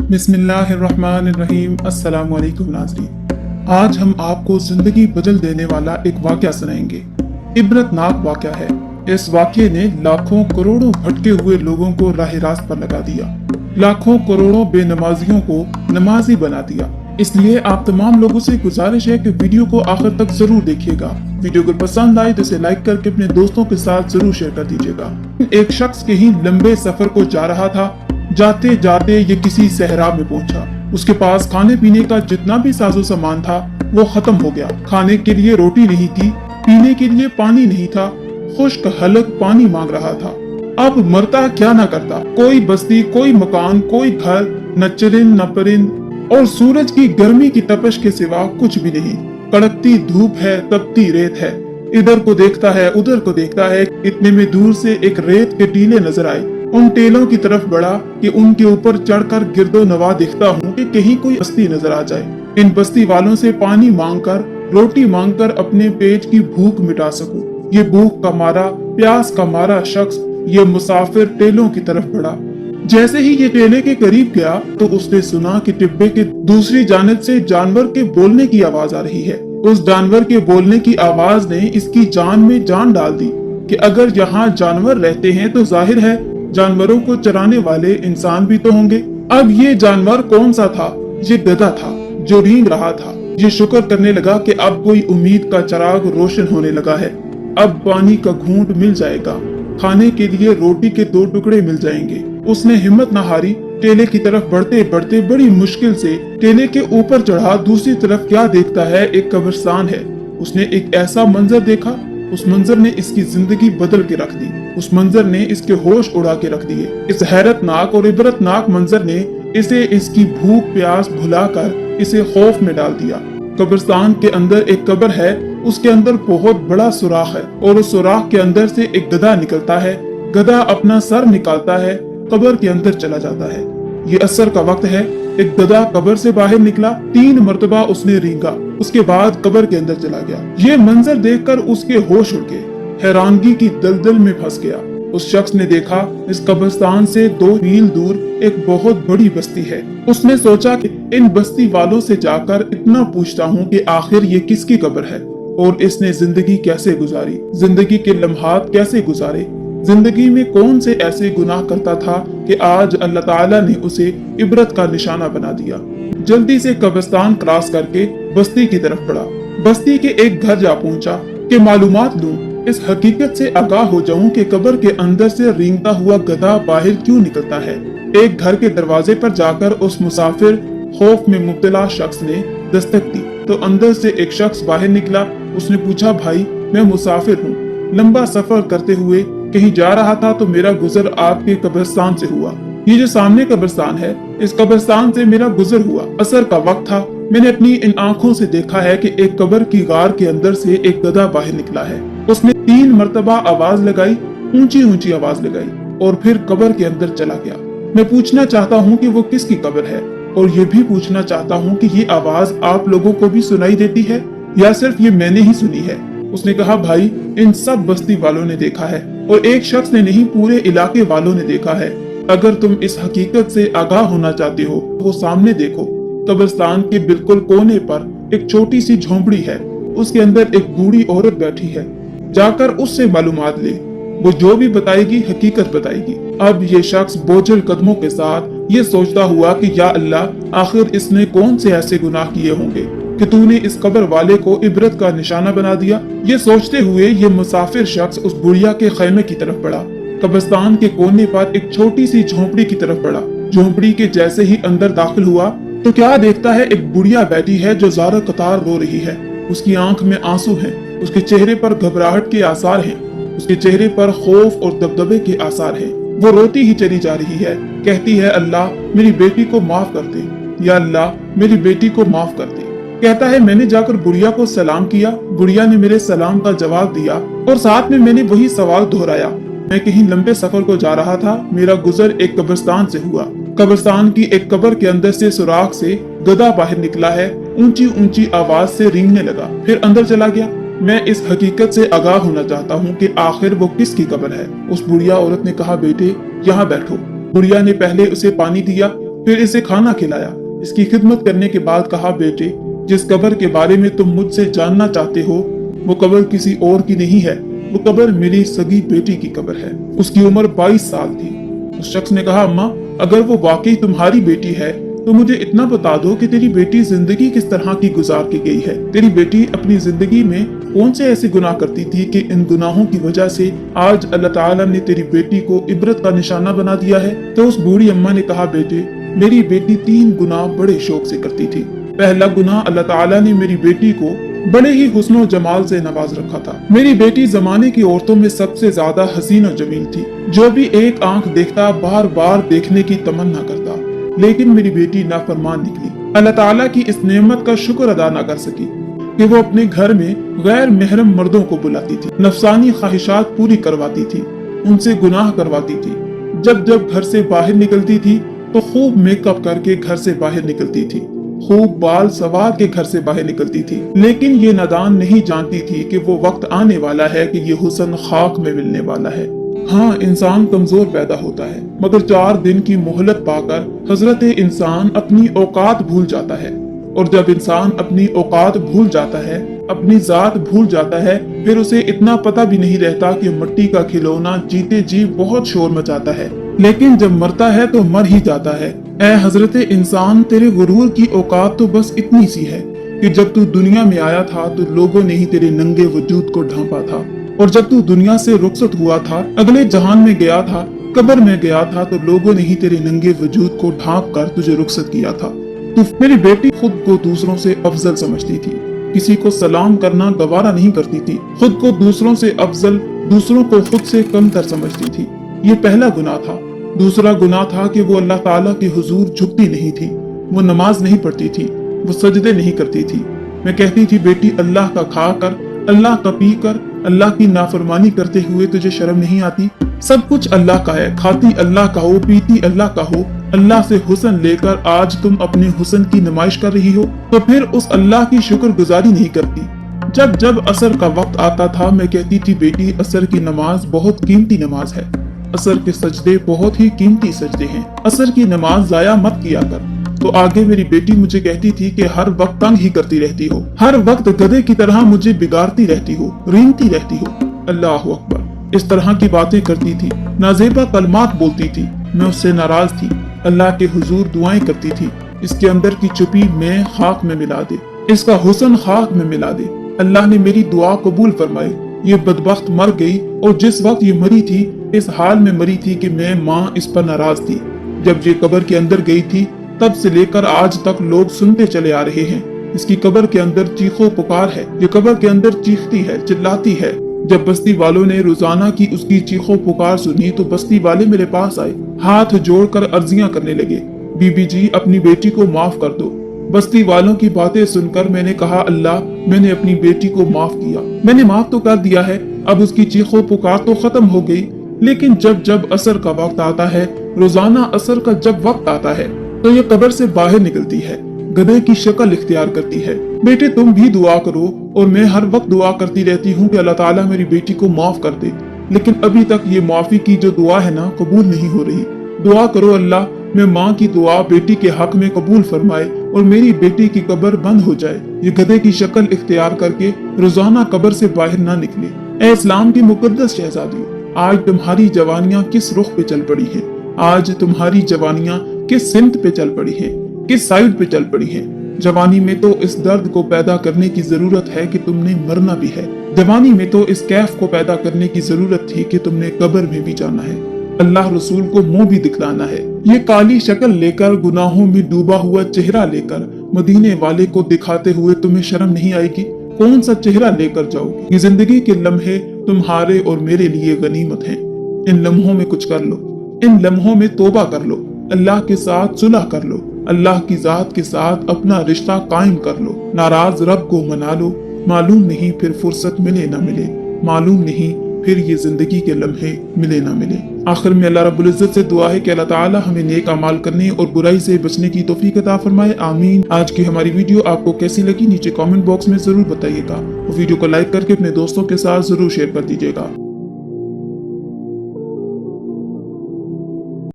बिस्मिल्लाहिर्रहमानिर्रहीम। अस्सलाम वालेकुम नाज़रीन, आज हम आपको जिंदगी बदल देने वाला एक वाक़या सुनाएंगे। इबरतनाक वाक़या है। इस वाक़ये ने लाखों करोड़ों भटके हुए लोगों को राह रास्त पर लगा दिया, लाखों करोड़ों बेनमाजियों को नमाजी बना दिया। इसलिए आप तमाम लोगों से गुजारिश है कि वीडियो को आखिर तक जरूर देखिएगा। वीडियो को पसंद आए तो इसे लाइक करके अपने दोस्तों के साथ जरूर शेयर कर दीजिएगा। एक शख्स के ही लंबे सफर को जा रहा था। जाते जाते ये किसी सहरा में पहुंचा। उसके पास खाने पीने का जितना भी साजो सामान था वो खत्म हो गया। खाने के लिए रोटी नहीं थी, पीने के लिए पानी नहीं था, खुश्क हलक पानी मांग रहा था। अब मरता क्या ना करता। कोई बस्ती, कोई मकान, कोई घर, न चरिंद न परिंद और सूरज की गर्मी की तपश के सिवा कुछ भी नहीं। कड़कती धूप है, तपती रेत है। इधर को देखता है, उधर को देखता है। इतने में दूर से एक रेत के टीले नजर आए। उन टेलों की तरफ बढ़ा कि उनके ऊपर चढ़कर गिरदो नवा देखता हूँ कि कहीं कोई बस्ती नजर आ जाए। इन बस्ती वालों से पानी मांगकर, रोटी मांगकर अपने पेट की भूख मिटा सकूं। ये भूख का मारा, प्यास का मारा शख्स ये मुसाफिर टेलों की तरफ बढ़ा। जैसे ही ये टेले के करीब गया तो उसने सुना कि टिब्बे के दूसरी जानिब से जानवर के बोलने की आवाज आ रही है। उस जानवर के बोलने की आवाज ने इसकी जान में जान डाल दी कि अगर यहाँ जानवर रहते हैं तो जाहिर है जानवरों को चराने वाले इंसान भी तो होंगे। अब ये जानवर कौन सा था? ये गधा था जो रींग रहा था। ये शुक्र करने लगा कि अब कोई उम्मीद का चिराग रोशन होने लगा है। अब पानी का घूंट मिल जाएगा, खाने के लिए रोटी के 2 टुकड़े मिल जाएंगे। उसने हिम्मत न हारी। टेले की तरफ बढ़ते बढ़ते बड़ी मुश्किल से टेले के ऊपर चढ़ा। दूसरी तरफ क्या देखता है? एक कब्रिस्तान है। उसने एक ऐसा मंजर देखा, उस मंजर ने इसकी जिंदगी बदल के रख दी। उस मंजर ने इसके होश उड़ा के रख दिए। इस हैरतनाक और इबरतनाक मंजर ने इसे इसकी भूख प्यास भुलाकर इसे खौफ में डाल दिया। कब्रिस्तान के अंदर एक कब्र है, उसके अंदर बहुत बड़ा सुराख है और उस सुराख के अंदर से एक गधा निकलता है। गधा अपना सर निकालता है, कब्र के अंदर चला जाता है। ये असर का वक्त है। एक गधा कब्र से बाहर निकला, 3 मरतबा उसने रींगा, उसके बाद कब्र के अंदर चला गया। ये मंजर देखकर उसके होश उड़ गए। हैरानगी की दलदल में फंस गया। उस शख्स ने देखा इस कब्रिस्तान से 2 मील दूर एक बहुत बड़ी बस्ती है। उसने सोचा कि इन बस्ती वालों से जाकर इतना पूछता हूँ कि आखिर ये किसकी कब्र है और इसने जिंदगी कैसे गुजारी, जिंदगी के लम्हात कैसे गुजारे, जिंदगी में कौन से ऐसे गुनाह करता था कि आज अल्लाह ताला ने उसे इबरत का निशाना बना दिया। जल्दी से कब्रिस्तान क्रॉस करके बस्ती की तरफ बढ़ा। बस्ती के एक घर जा पहुंचा कि मालूमात लूं, इस हकीकत से आगाह हो जाऊं कि कब्र के अंदर से रेंगता हुआ गधा बाहर क्यों निकलता है। एक घर के दरवाजे पर जाकर उस मुसाफिर खौफ में मुब्तला शख्स ने दस्तक दी तो अंदर से एक शख्स बाहर निकला। उसने पूछा, भाई मैं मुसाफिर हूँ, लंबा सफर करते हुए कहीं जा रहा था तो मेरा गुजर आपके कब्रिस्तान से हुआ। ये जो सामने कब्रिस्तान है, इस कब्रिस्तान से मेरा गुजर हुआ। असर का वक्त था। मैंने अपनी इन आंखों से देखा है कि एक कब्र की गार के अंदर से एक गधा बाहर निकला है। उसने 3 मरतबा आवाज लगाई, ऊंची ऊंची आवाज लगाई और फिर कब्र के अंदर चला गया। मैं पूछना चाहता हूँ कि वो किसकी कब्र है और ये भी पूछना चाहता हूँ कि ये आवाज आप लोगों को भी सुनाई देती है या सिर्फ ये मैंने ही सुनी है। उसने कहा, भाई इन सब बस्ती वालों ने देखा है और एक शख्स ने नहीं, पूरे इलाके वालों ने देखा है। अगर तुम इस हकीकत से आगाह होना चाहते हो तो सामने देखो। कब्रिस्तान के बिल्कुल कोने पर एक छोटी सी झोंपड़ी है, उसके अंदर एक बूढ़ी औरत बैठी है। जाकर उससे मालूमात ले, वो जो भी बताएगी हकीकत बताएगी। अब ये शख्स बोझल कदमों के साथ ये सोचता हुआ कि या अल्लाह, आखिर इसने कौन से ऐसे गुनाह किए होंगे कि तूने इस कब्र वाले को इबरत का निशाना बना दिया। ये सोचते हुए ये मुसाफिर शख्स उस बुढ़िया के खैमे की तरफ बढ़ा। कब्रिस्तान के कोने पर एक छोटी सी झोंपड़ी की तरफ बढ़ा। झोंपड़ी के जैसे ही अंदर दाखिल हुआ तो क्या देखता है, एक बुढ़िया बैठी है जो ज़ारा कतार रो रही है। उसकी आंख में आंसू हैं, उसके चेहरे पर घबराहट के आसार हैं, उसके चेहरे पर खौफ और दबदबे के आसार हैं। वो रोती ही चली जा रही है। कहती है, अल्लाह मेरी बेटी को माफ कर दे, या अल्लाह मेरी बेटी को माफ कर दे। कहता है, मैंने जाकर बुढ़िया को सलाम किया, बुढ़िया ने मेरे सलाम का जवाब दिया और साथ में मैंने वही सवाल दोहराया। मैं कहीं लंबे सफर को जा रहा था, मेरा गुजर एक कब्रिस्तान से हुआ। कब्रिस्तान की एक कब्र के अंदर से सुराख से गधा बाहर निकला है, ऊंची ऊंची आवाज से रेंगने लगा, फिर अंदर चला गया। मैं इस हकीकत से आगाह होना चाहता हूँ कि आखिर वो किसकी कब्र है। उस बुढ़िया औरत ने कहा, बेटे यहाँ बैठो। बुढ़िया ने पहले उसे पानी दिया, फिर इसे खाना खिलाया। इसकी खिदमत करने के बाद कहा, बेटे जिस कब्र के बारे में तुम मुझसे जानना चाहते हो वो कब्र किसी और की नहीं है, वो कब्र मेरी सगी बेटी की कब्र है। उसकी उम्र 22 साल थी। उस शख्स ने कहा, अम्मा अगर वो वाकई तुम्हारी बेटी है तो मुझे इतना बता दो कि तेरी बेटी जिंदगी किस तरह की गुजार के गई है। तेरी बेटी अपनी जिंदगी में कौन से ऐसे गुनाह करती थी कि इन गुनाहों की वजह से आज अल्लाह ताला ने तेरी बेटी को इबरत का निशाना बना दिया है। तो उस बूढ़ी अम्मा ने कहा, बेटे मेरी बेटी 3 गुनाह बड़े शौक से करती थी। पहला गुनाह, अल्लाह ताला ने मेरी बेटी को बड़े ही हुस्न और जमाल से नवाज रखा था। मेरी बेटी जमाने की औरतों में सबसे ज्यादा हसीन और जमील थी। जो भी एक आंख देखता बार बार देखने की तमन्ना करता, लेकिन मेरी बेटी नाफरमान निकली। अल्लाह ताला की इस नेमत का शुक्र अदा न कर सकी कि वो अपने घर में गैर महरम मर्दों को बुलाती थी, नफसानी ख्वाहिशात पूरी करवाती थी, उनसे गुनाह करवाती थी। जब जब घर से बाहर निकलती थी तो खूब मेकअप करके घर से बाहर निकलती थी, खूब बाल सवार के घर से बाहर निकलती थी। लेकिन ये नादान नहीं जानती थी कि वो वक्त आने वाला है कि ये हुस्न खाक में मिलने वाला है। हाँ, इंसान कमजोर पैदा होता है, मगर 4 दिन की मोहलत पाकर हजरत इंसान अपनी औकात भूल जाता है। और जब इंसान अपनी औकात भूल जाता है, अपनी जात भूल जाता है, फिर उसे इतना पता भी नहीं रहता कि मिट्टी का खिलौना जीते जी बहुत शोर मचाता है, लेकिन जब मरता है तो मर ही जाता है। ऐ हजरत इंसान, तेरे गुरूर की औकात तो बस इतनी सी है कि जब तू दुनिया में आया था तो लोगों ने ही तेरे नंगे वजूद को ढांपा था, और जब तू दुनिया से रुखसत हुआ था, अगले जहान में गया था, कब्र में गया था, तो लोगों ने ही तेरे नंगे वजूद को ढांप कर तुझे रुखसत किया था। तू मेरी बेटी खुद को दूसरों से अफजल समझती थी, किसी को सलाम करना गवारा नहीं करती थी, खुद को दूसरों से अफजल, दूसरों को खुद से कमतर समझती थी। ये पहला गुनाह था। दूसरा गुनाह था कि वो अल्लाह ताला के हुजूर झुकती नहीं थी, वो नमाज नहीं पढ़ती थी, वो सजदे नहीं करती थी। मैं कहती थी, बेटी अल्लाह का खा कर, अल्लाह का पी कर, अल्लाह की नाफरमानी करते हुए तुझे शर्म नहीं आती? सब कुछ अल्लाह का है, खाती अल्लाह का हो, पीती अल्लाह का हो, अल्लाह से हुस्न लेकर आज तुम अपने हुस्न की नुमाइश कर रही हो, तो फिर उस अल्लाह की शुक्रगुजारी नहीं करती। जब जब असर का वक्त आता था मैं कहती थी, बेटी असर की नमाज बहुत कीमती नमाज है, असर के सजदे बहुत ही कीमती सजदे हैं, असर की नमाज जाया मत किया कर। तो आगे मेरी बेटी मुझे कहती थी कि हर वक्त तंग ही करती रहती हो, हर वक्त गधे की तरह मुझे बिगाड़ती रहती हो, रेंगती रहती हो। अल्लाह अकबर, इस तरह की बातें करती थी, नाजेबा कलमात बोलती थी। मैं उससे नाराज थी। अल्लाह के हुजूर दुआएं करती थी, इसके अंदर की चुपी में खाक में मिला दे, इसका हुस्न खाक में मिला दे। अल्लाह ने मेरी दुआ कबूल फरमाई। ये बदबख्त मर गई, और जिस वक्त ये मरी थी इस हाल में मरी थी कि मैं माँ इस पर नाराज थी। जब ये कब्र के अंदर गई थी तब से लेकर आज तक लोग सुनते चले आ रहे हैं, इसकी कब्र के अंदर चीखो पुकार है, ये कब्र के अंदर चीखती है, चिल्लाती है। जब बस्ती वालों ने रोजाना की उसकी चीखो पुकार सुनी तो बस्ती वाले मेरे पास आए, हाथ जोड़कर अर्जियां करने लगे, बीबी जी अपनी बेटी को माफ कर दो। बस्ती वालों की बातें सुनकर मैंने कहा, अल्लाह मैंने अपनी बेटी को माफ किया, मैंने माफ तो कर दिया है, अब उसकी चीखो पुकार तो खत्म हो गई। लेकिन जब जब असर का वक्त आता है, रोजाना असर का जब वक्त आता है तो ये कब्र से बाहर निकलती है, गधे की शक्ल इख्तियार करती है। बेटे तुम भी दुआ करो, और मैं हर वक्त दुआ करती रहती हूँ कि अल्लाह ताला मेरी बेटी को माफ कर दे, लेकिन अभी तक ये माफी की जो दुआ है ना कबूल नहीं हो रही। दुआ करो अल्लाह मैं माँ की दुआ बेटी के हक में कबूल फरमाए और मेरी बेटी की कब्र बंद हो जाए, ये गधे की शक्ल इख्तियार करके रोजाना कब्र से बाहर ना निकले। ए इस्लाम की मुकद्दस शहजादियों, आज तुम्हारी जवानियां किस रुख पे चल पड़ी है, आज तुम्हारी जवानियां किस सिमत पे चल पड़ी है, किस साइड पे चल पड़ी है। जवानी में तो इस दर्द को पैदा करने की जरूरत है कि तुमने मरना भी है, जवानी में तो इस कैफ को पैदा करने की जरूरत थी कि तुमने कब्र में भी जाना है, अल्लाह रसूल को मुंह भी दिखलाना है। ये काली शक्ल लेकर, गुनाहों में डूबा हुआ चेहरा लेकर मदीने वाले को दिखाते हुए तुम्हें शर्म नहीं आएगी? कौन सा चेहरा लेकर जाओगे? ये जिंदगी के लम्हे तुम्हारे और मेरे लिए गनीमत हैं। इन लम्हों में कुछ कर लो, इन लम्हों में तौबा कर लो, अल्लाह के साथ सुलह कर लो, अल्लाह की जात के साथ अपना रिश्ता कायम कर लो, नाराज रब को मना लो। मालूम नहीं फिर फुर्सत मिले ना मिले, मालूम नहीं फिर ये जिंदगी के लम्हे मिले ना मिले। आखिर में अल्लाह रब्बुल इज्जत से दुआ है कि अल्लाह ताला हमें नेक अमाल करने और बुराई से बचने की तौफीक अता फरमाए, आमीन। आज की हमारी वीडियो आपको कैसी लगी नीचे कमेंट बॉक्स में जरूर बताइएगा और वीडियो को लाइक करके अपने दोस्तों के साथ जरूर शेयर कर दीजिएगा।